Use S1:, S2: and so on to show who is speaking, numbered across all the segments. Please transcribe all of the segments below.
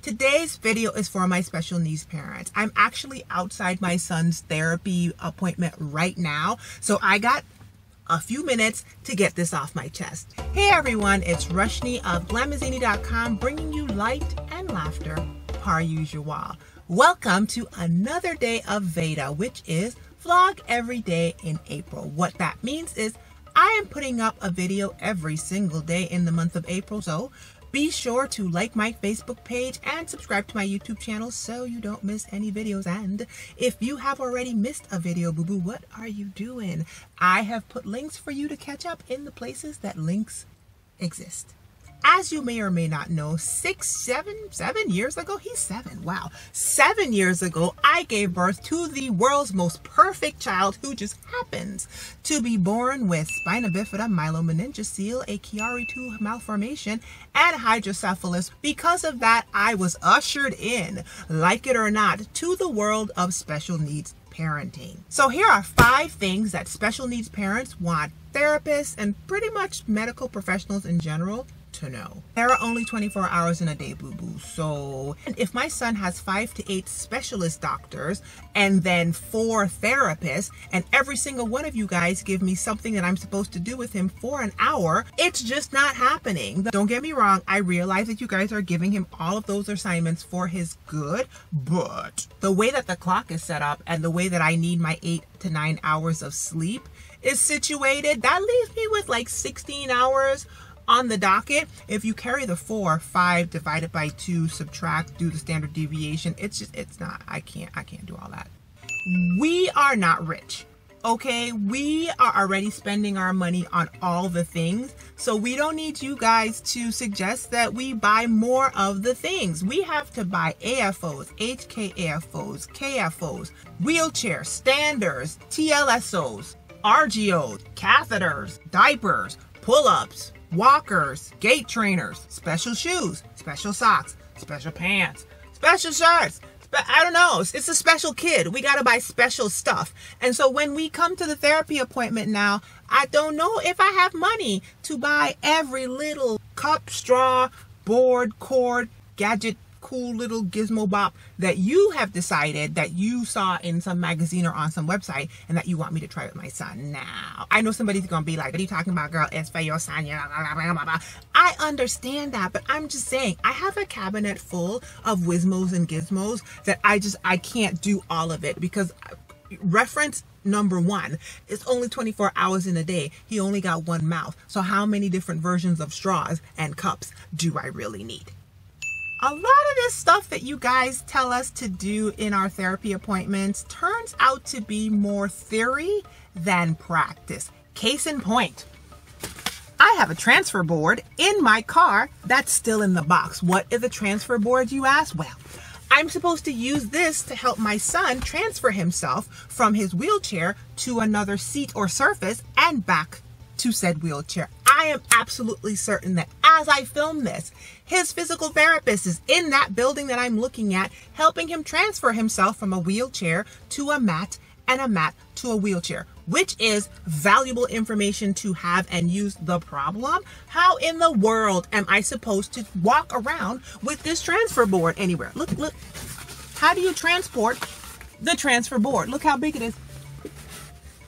S1: Today's video is for my special needs parents. I'm actually outside my son's therapy appointment right now, so I got a few minutes to get this off my chest. Hey everyone, it's Rushni of glamazini.com bringing you light and laughter par usual. Welcome to another day of Veda, which is vlog every day in April. What that means is I am putting up a video every single day in the month of April, so be sure to like my Facebook page and subscribe to my YouTube channel so you don't miss any videos. And if you have already missed a video, boo-boo, what are you doing? I have put links for you to catch up in the places that links exist. As you may or may not know, 7 years ago, he's 7, wow. 7 years ago, I gave birth to the world's most perfect child who just happens to be born with spina bifida, myelomeningocele, a Chiari-2 malformation, and hydrocephalus. Because of that, I was ushered in, like it or not, to the world of special needs parenting. So here are 5 things that special needs parents want therapists and pretty much medical professionals in general to know. There are only 24 hours in a day, boo-boo. So if my son has 5 to 8 specialist doctors and then 4 therapists, and every single one of you guys give me something that I'm supposed to do with him for an hour, it's just not happening. Don't get me wrong, I realize that you guys are giving him all of those assignments for his good, but the way that the clock is set up and the way that I need my 8 to 9 hours of sleep is situated, that leaves me with like 16 hours on the docket. If you carry the 5 divided by 2, subtract, do the standard deviation, it's not, I can't do all that. We are not rich, okay? We are already spending our money on all the things, so we don't need you guys to suggest that we buy more of the things. We have to buy AFOs, HKAFOs, KFOs, wheelchairs, standers, TLSOs, RGOs, catheters, diapers, pull-ups, walkers, gait trainers, special shoes, special socks, special pants, special shirts. I don't know. It's a special kid. We got to buy special stuff. And so when we come to the therapy appointment now, I don't know if I have money to buy every little cup, straw, board, cord, gadget, cool little gizmo bop that you have decided that you saw in some magazine or on some website and that you want me to try with my son. Now, I know somebody's gonna be like, what are you talking about, girl? It's for your son. I understand that, but I'm just saying, I have a cabinet full of Wizmos and gizmos that I can't do all of it because reference number 1, it's only 24 hours in a day. He only got one mouth. So how many different versions of straws and cups do I really need? A lot of this stuff that you guys tell us to do in our therapy appointments turns out to be more theory than practice. Case in point, I have a transfer board in my car that's still in the box. What is a transfer board, you ask? Well, I'm supposed to use this to help my son transfer himself from his wheelchair to another seat or surface and back to said wheelchair. I am absolutely certain that as I film this, his physical therapist is in that building that I'm looking at, helping him transfer himself from a wheelchair to a mat and a mat to a wheelchair, which is valuable information to have and use. The problem, how in the world am I supposed to walk around with this transfer board anywhere? Look, how do you transport the transfer board? Look how big it is.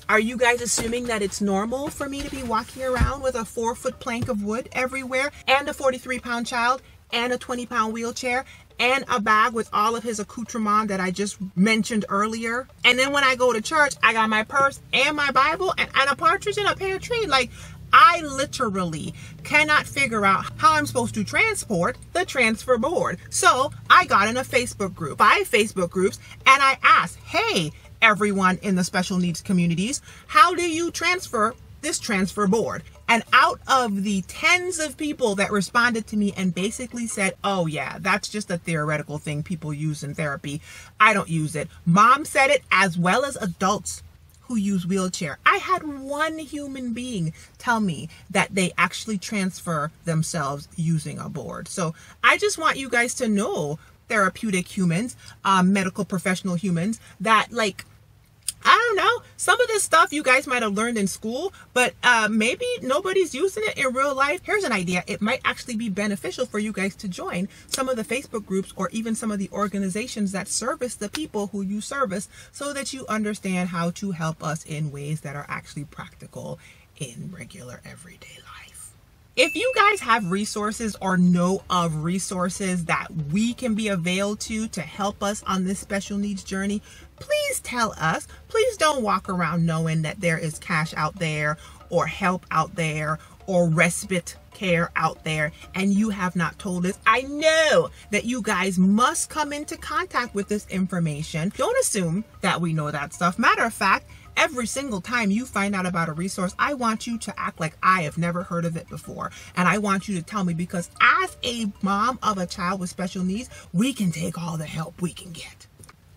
S1: Are you guys assuming that it's normal for me to be walking around with a 4-foot plank of wood everywhere and a 43-pound child and a 20-pound wheelchair and a bag with all of his accoutrement that I just mentioned earlier? And then when I go to church, I got my purse and my Bible and a partridge in a pear tree. Like, I literally cannot figure out how I'm supposed to transport the transfer board. So I got in a Facebook group, 5 Facebook groups, and I asked, hey, everyone in the special needs communities, how do you transfer this transfer board? And out of the tens of people that responded to me and basically said, oh yeah, that's just a theoretical thing people use in therapy, I don't use it. Mom said it, as well as adults who use wheelchair. I had one human being tell me that they actually transfer themselves using a board. So I just want you guys to know, therapeutic humans, medical professional humans, that like I don't know. Some of this stuff you guys might have learned in school, but maybe nobody's using it in real life. Here's an idea. It might actually be beneficial for you guys to join some of the Facebook groups or even some of the organizations that service the people who you service, so that you understand how to help us in ways that are actually practical in regular everyday life. If you guys have resources or know of resources that we can be availed to help us on this special needs journey, please tell us. Please don't walk around knowing that there is cash out there or help out there or respite care out there and you have not told us. I know that you guys must come into contact with this information. Don't assume that we know that stuff. Matter of fact, every single time you find out about a resource, I want you to act like I have never heard of it before. And I want you to tell me, because as a mom of a child with special needs, we can take all the help we can get.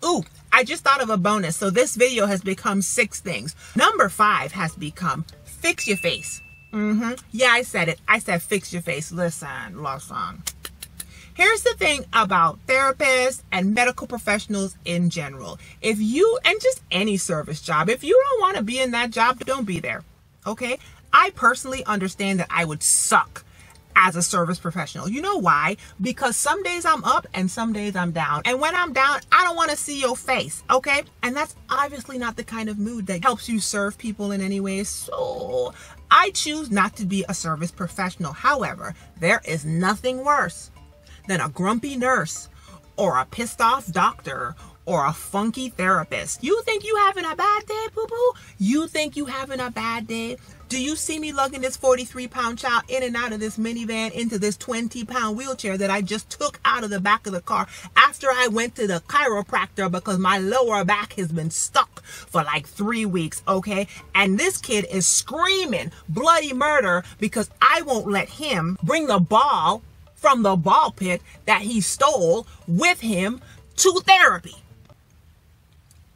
S1: Ooh, I just thought of a bonus. So this video has become 6 things. Number 5 has become fix your face. Yeah, I said it. I said fix your face. Listen. Here's the thing about therapists and medical professionals in general. If you, and just any service job, if you don't want to be in that job, don't be there. Okay? I personally understand that I would suck as a service professional. You know why? Because some days I'm up and some days I'm down. And when I'm down, I don't want to see your face. Okay? And that's obviously not the kind of mood that helps you serve people in any way. So I choose not to be a service professional. However, there is nothing worse than a grumpy nurse or a pissed off doctor or a funky therapist. You think you having a bad day, boo-boo? You think you having a bad day? Do you see me lugging this 43-pound child in and out of this minivan into this 20-pound wheelchair that I just took out of the back of the car after I went to the chiropractor because my lower back has been stuck for like 3 weeks, okay? And this kid is screaming bloody murder because I won't let him bring the ball from the ball pit that he stole with him to therapy.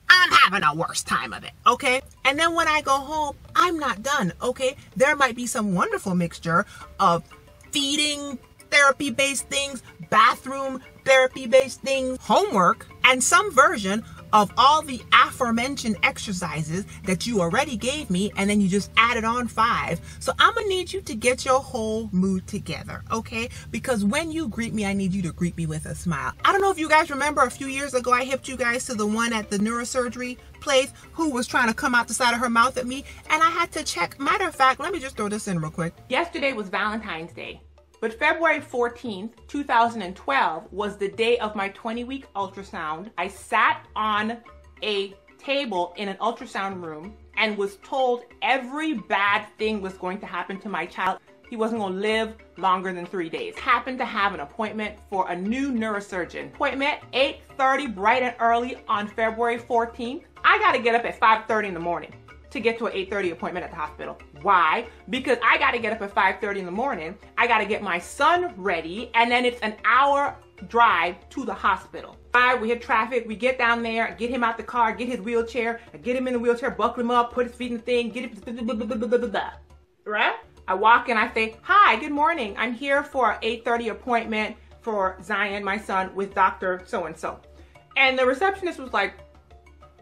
S1: I'm having a worse time of it, okay? And then when I go home, I'm not done, okay? There might be some wonderful mixture of feeding therapy-based things, bathroom therapy-based things, homework, and some version of all the aforementioned exercises that you already gave me, and then you just added on 5. So I'm gonna need you to get your whole mood together, okay? Because when you greet me, I need you to greet me with a smile. I don't know if you guys remember a few years ago, I hipped you guys to the one at the neurosurgery place who was trying to come out the side of her mouth at me, and I had to check. Matter of fact, let me just throw this in real quick.
S2: Yesterday was Valentine's Day. But February 14th, 2012 was the day of my 20-week ultrasound. I sat on a table in an ultrasound room and was told every bad thing was going to happen to my child. He wasn't going to live longer than 3 days. Happened to have an appointment for a new neurosurgeon. Appointment 8:30 bright and early on February 14th. I got to get up at 5:30 in the morning to get to an 8:30 appointment at the hospital. Why? Because I got to get up at 5:30 in the morning. I got to get my son ready, and then it's an hour drive to the hospital. We hit traffic, we get down there, get him out the car, get his wheelchair, get him in the wheelchair, buckle him up, put his feet in the thing, get him, right? I walk in, I say, hi, good morning. I'm here for an 8:30 appointment for Zion, my son, with Dr. So-and-so. And the receptionist was like,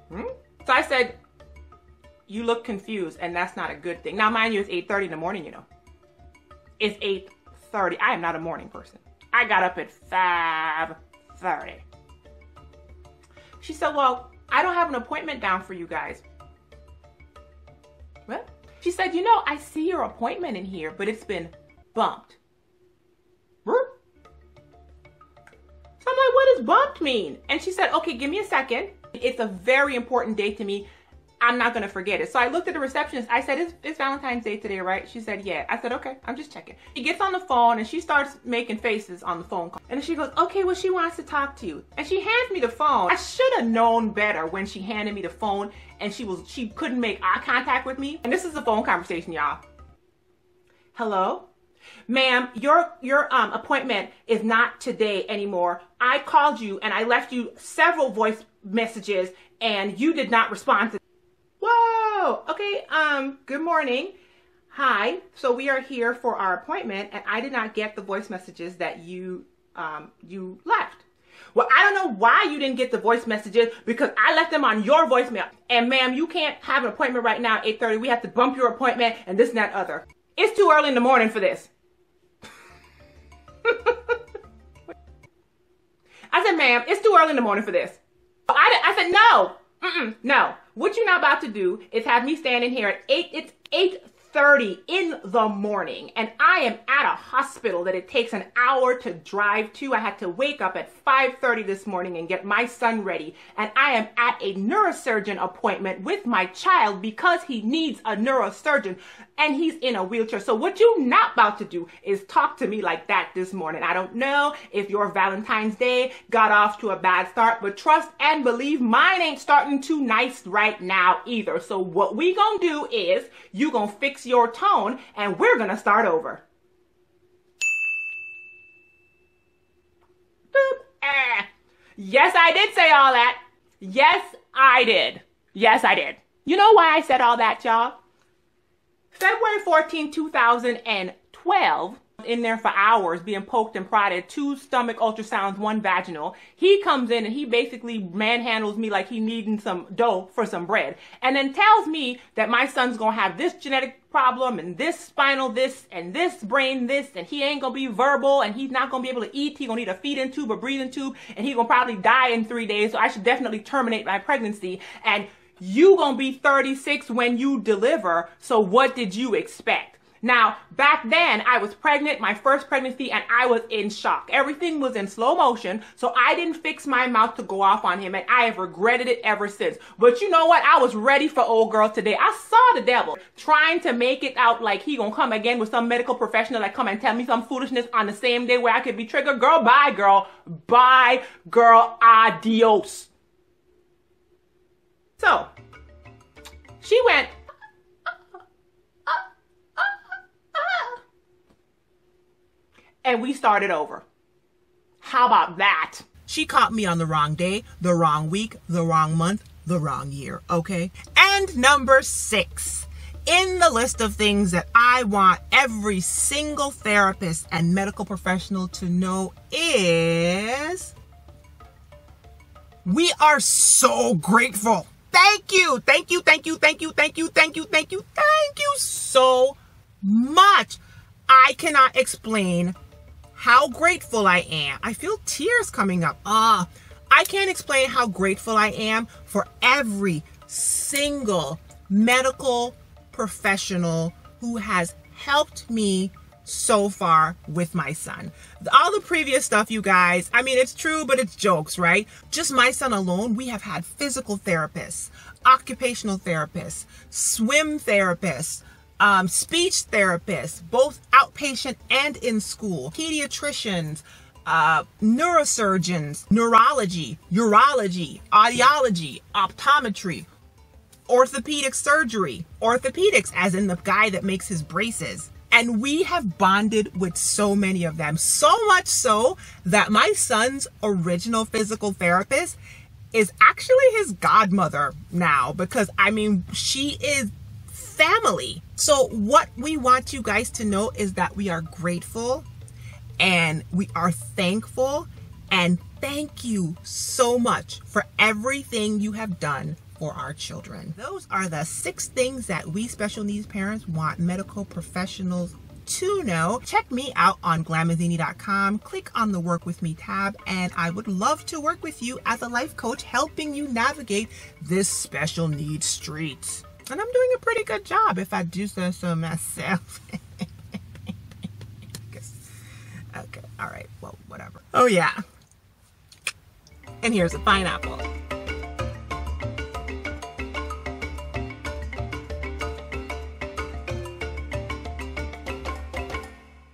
S2: So I said, you look confused, and that's not a good thing. Now, mind you, it's 8:30 in the morning, you know. It's 8:30. I am not a morning person. I got up at 5:30. She said, well, I don't have an appointment down for you guys. What? She said, you know, I see your appointment in here, but it's been bumped. So I'm like, what does bumped mean? And she said, okay, give me a second. It's a very important day to me. I'm not going to forget it. So I looked at the receptionist. I said, it's Valentine's Day today, right? She said, yeah. I said, okay, I'm just checking. She gets on the phone and she starts making faces on the phone call. And then she goes, okay, well, she wants to talk to you. And she hands me the phone. I should have known better when she handed me the phone and she couldn't make eye contact with me. And this is a phone conversation, y'all. Hello? Ma'am, your appointment is not today anymore. I called you and I left you several voice messages and you did not respond to. Whoa, okay, good morning. Hi, so we are here for our appointment and I did not get the voice messages that you left. Well, I don't know why you didn't get the voice messages because I left them on your voicemail. And ma'am, you can't have an appointment right now at 8:30. We have to bump your appointment and this and that other. It's too early in the morning for this. I said, ma'am, it's too early in the morning for this. I said, no, no. What you're not about to do is have me standing here at 8:30 in the morning, and I am at a hospital that it takes an hour to drive to. I had to wake up at 5:30 this morning and get my son ready, and I am at a neurosurgeon appointment with my child because he needs a neurosurgeon, and he's in a wheelchair. So what you're not about to do is talk to me like that this morning. I don't know if your Valentine's Day got off to a bad start, but trust and believe mine ain't starting too nice right now either. So what we gonna do is you gonna fix your tone and we're gonna start over. Boop. Yes, I did say all that. Yes, I did. Yes, I did. You know why I said all that, y'all? February 14, 2012, in there for hours being poked and prodded, 2 stomach ultrasounds, 1 vaginal. He comes in and he basically manhandles me like he needing some dough for some bread. And then tells me that my son's gonna have this genetic problem and this spinal this and this brain this, and he ain't gonna be verbal and he's not gonna be able to eat. He's gonna need a feeding tube, a breathing tube, and he's gonna probably die in 3 days. So I should definitely terminate my pregnancy. And you gonna be 36 when you deliver, so what did you expect? Now, back then, I was pregnant, my first pregnancy, and I was in shock. Everything was in slow motion, so I didn't fix my mouth to go off on him, and I have regretted it ever since. But you know what? I was ready for old girl today. I saw the devil trying to make it out like he gonna come again with some medical professional that come and tell me some foolishness on the same day where I could be triggered. Girl, bye, girl. Bye, girl. Adios. So, she went, and we started over. How about that?
S1: She caught me on the wrong day, the wrong week, the wrong month, the wrong year, okay? And number 6, in the list of things that I want every single therapist and medical professional to know is we are so grateful. Thank you, thank you, thank you, thank you, thank you, thank you, thank you, thank you so much. I cannot explain how grateful I am. I feel tears coming up. I can't explain how grateful I am for every single medical professional who has helped me so far with my son. All the previous stuff, you guys, I mean, it's true, but it's jokes, right? Just my son alone, we have had physical therapists, occupational therapists, swim therapists, speech therapists, both outpatient and in school, pediatricians, neurosurgeons, neurology, urology, audiology, optometry, orthopedic surgery, orthopedics as in the guy that makes his braces. And we have bonded with so many of them, so much so that my son's original physical therapist is actually his godmother now, because I mean, she is family. So what we want you guys to know is that we are grateful and we are thankful, and thank you so much for everything you have done for our children. Those are the 6 things that we special needs parents want medical professionals to know. Check me out on glamazini.com. Click on the Work With Me tab, and I would love to work with you as a life coach, helping you navigate this special needs street. And I'm doing a pretty good job, if I do say so myself. Okay, all right, well, whatever. Oh yeah, and here's a pineapple.